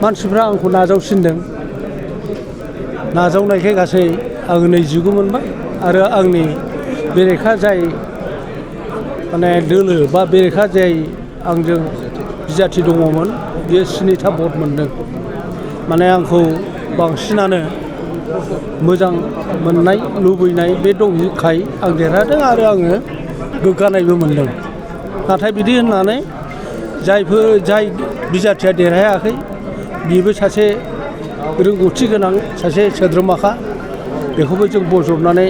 मानसिफ्रा आंखौ नाजावसिनदों नाजावनायखाय गासै आङो 29 मोनबाय आरो आंनि बेरेखा जाय माने दोलो बा बेरेखा जाय आंजों बिजाथि दङमोन बियो 7था भट मोनदों माने आंखौ बांसिनानो मोजां मोननाय लुबैनाय बे दंखाय आं देरहादों आरो आङो गोग्गानायबो मोनदों नाथाय बिदि होननानै जाय बिजाथिया देरहायाखै बेबो सासे रोंगौथि गोनां सासे सोद्रोमाखा बेखौबो जों बजबनानै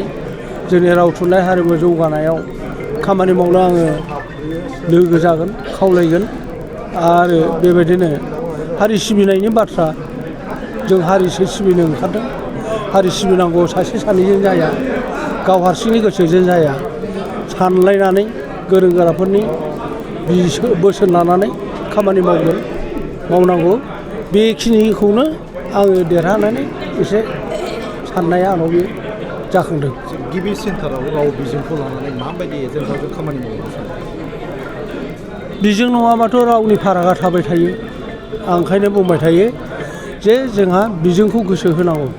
जोंनि राव थुनलाइ हारिमु जौगानायाव खामानि मावनो आङो लोगो जागोन खावलायगोन आरो बेबायदिनो हारि सिबिनायनि बाथ्रा जों हारिसो सिबिनो ओंखारदों हारि सिबिनांगौ सासे सानैजों जाया गाव हारसिंनि गोसोजों जाया सानलायनानै गोरों गोराफोरनि बोसोन लानानै खामानि मावनांगौ बेखिनिखौनो आङो देरहानानै एसे साननाया आंनाव बे जाखांदों गिबि सेन्टाराव राव बिजोंखौ लानानै माबायदि एजेन्डाजों खामानि मावनो सानो बिजों नङाबाथ' रावनि फारागा थाबाय थायो आं ओंखायनो बुंबाय थायो जे जोंहा बिजोंखौ गोसो होनांगौ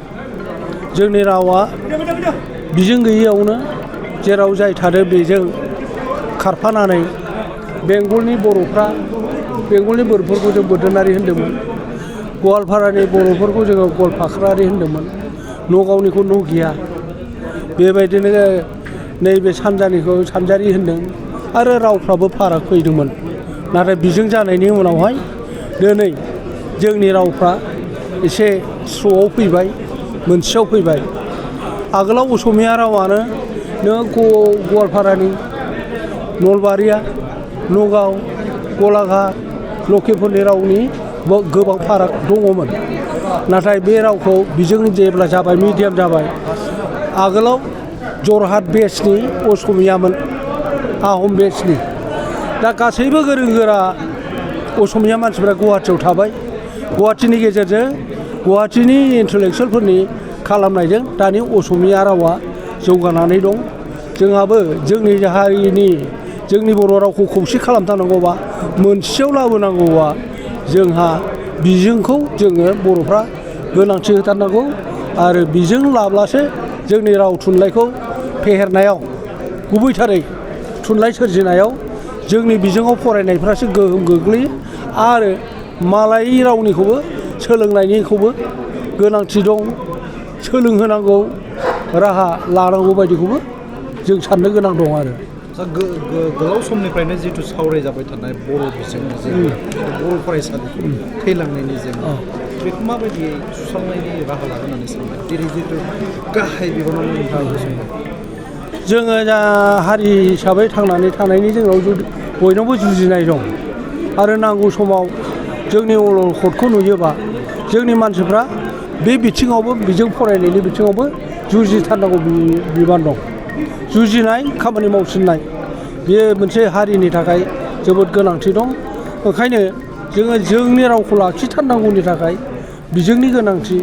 जोंनि रावा बिजों गैयैयावनो जेराव जाय थादों बेजों खारफानानै बेंगलनि बर'फोरखौ जों बोदोनारि होनदोंमोन गवालपारानि बर'फोरखौ जोङो गलफाख्रारि होनदोंमोन नगावनिखौ नगिया बेबायदिनो नैबे सानजानिखौ सानजारि होनदों आरो रावफ्राबो फाराग फैदोंमोन नाथाय बिजों जानायनि उनावहाय दिनै जोंनि रावफ्रा एसे स्र'आव फैबाय मोनसेयाव फैबाय आगोलाव असमिया रावानो नों गवालपारानि नलबारिया नगाव गलाघाट लखिमपुरनि रावनि गोबां फाराग दङमोन नाथाय बे रावखौ बिजों जेब्ला जाबाय मिडियाम जाबाय आगोलाव जरहाट बेचनि असमियामोन आहम बेचनि दा गासैबो गोरों गोरा असमिया मानसिफ्रा गुवाहाटियाव थाबाय गुवाहाटिनि गेजेरजों गुवाहाटिनि इन्टेलेक्सुवेलफोरनि खालामनायजों दानि असमिया रावा जौगानानै दं जोंहाबो जोंनि हारिनि जोंनि बर' रावखौ खौसे खालामथारनांगौबा मोनसेयाव लाबोनांगौबा जोंहा बिजोंखौ जोङो बर'फ्रा गोनांथि होथारनांगौ आरो बिजों लाब्लासो जोंनि राव थुनलाइखौ फेहेरनायाव गुबैथारै थुनलाइ सोरजिनायाव जोंनि बिजोङाव फरायनायफ्रासो गोहोम गोग्लैयो आरो मालाय रावनिखौबो सोलोंनायनिखौबो गोनांथि दं सोलोंहोनांगौ राहा लानांगौ बायदिखौबो जों साननो गोनां दं आरो गोलाव समनिफ्रायनो जिथु सावरायजाबाय थानाय बर' बिजों बर' फरायसालिखौ थैलांनायनि जेंना बेखौ माबायदियै सुस्रांनायनि राहा लागोन होननानै सानबाय जेरै जिथु गाहाय बिबानाव जोङो दा हारि हिसाबै थांनानै थानायनि जोंनाव बयनावबो जुजिनाय दं आरो नांगौ समाव जोंनि अलखदखौ नुयोबा जोंनि मानसिफ्रा बे बिथिङावबो बिजों फरायनायनि बिथिङावबो जुजिथारनांगौ बिबान दं जुजिनाय खामानि मावसिननाय बेयो मोनसे हारिनि थाखाय जोबोद गोनांथि दं ओंखायनो जोङो जोंनि रावखौ लाखिथारनांगौनि थाखाय बिजोंनि गोनांथि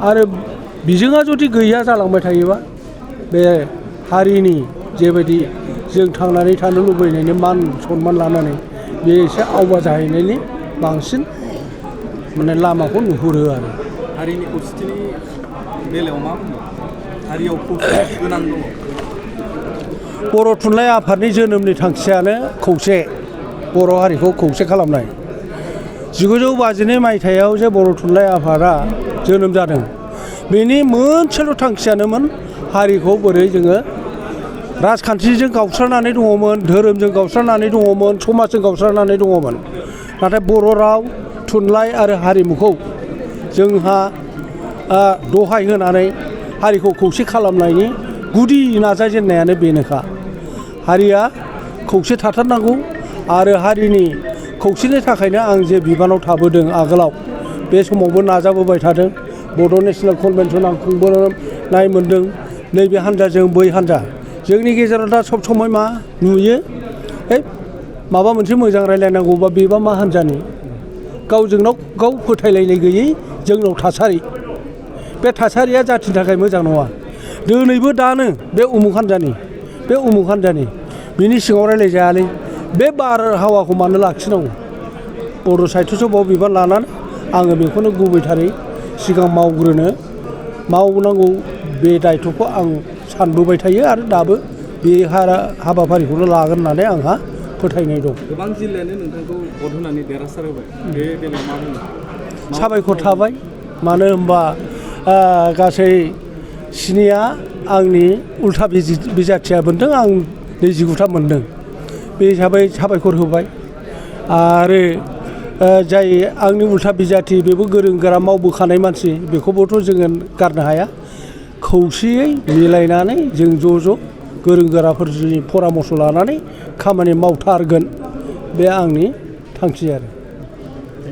आरो बिजोङा जुदि गैया जालांबाय थायोबा बे हारिनि जेबायदि जों थांनानै थानो लुबैनायनि मान सनमान लानानै बे एसे आवगा जाहैनायनि बांसिन माने लामाखौ नुहुरो आरो हारिनि खौसेथिनि बेलायाव मा बुङो हारियाव खौसेथि गोनां दङ बर' थुनलाइ आफादनि जोनोमनि थांखियानो खौसे बर' हारिखौ खौसे खालामनाय 1952 मायथाइयाव जे बर' थुनलाइ आफादा जोनोम जादों बेनि मोनसेल' थांखियानोमोन हारिखौ बोरै जोङो राजखान्थिजों गावस्रानानै दङमोन धोरोमजों गावस्रानानै दङमोन समाजजों गावस्रानानै दङमोन नाथाय बर' राव थुनलाइ आरो हारिमुखौ जोंहा दहाय होनानै हारिखौ खौसे खालामनायनि गुदि नाजाजेननायानो बेनोखा हारिया खौसे थाथारनांगौ आरो हारिनि खौसेनि थाखायनो आं जे बिबानाव थाबोदों आगोलाव बे समावबो नाजाबोबाय थादों बड' नेसनेल कनभेनसन आं खुंबोनाय मोनदों नैबे हान्जाजों बै हान्जा जोंनि गेजेराव दा सब समय मा नुयो माबा मोनसे मोजां रायलायनांगौबा बेबा मा हान्जानि गावजों गाव फोथायलायनाय गैयै जोंनाव थासारि बे थासारिया जाथिनि थाखाय मोजां नङा दिनैबो दानो बे उमुख हान्जानि बिनि सिङाव रायलायजायालै बे बारहावाखौ मानो लाखिनांगौ बर' साहित्य सभायाव बिबान लानानै आङो बेखौनो गुबैथारै सिगां मावनांगौ बे दायथ'खौ आं सानबोबाय थायो आरो दाबो बे हाबाफारिखौनो लागोन होननानै आंहा फोथायनाय दं। गोबां जिल्लायानो नोंथांखौ भट होनानै देरहासार होबाय बे बेलायाव मा बुङो? साबायखर थाबाय मानो होनबा गासै 7 आंनि उल्था बिजाथिया मोनदों आं 29था मोनदों बे हिसाबै साबायखर होबाय आरो जाय आंनि उल्था बिजाथि बेबो गोरों गोरा मावबोखानाय मानसि बेखौबोथ' जोङो गारनो हाया खौसेयै मिलायनानै जों ज' गोरों गोराफोरनि परामर्श लानानै खामानि मावथारगोन बे आंनि थांखि आरो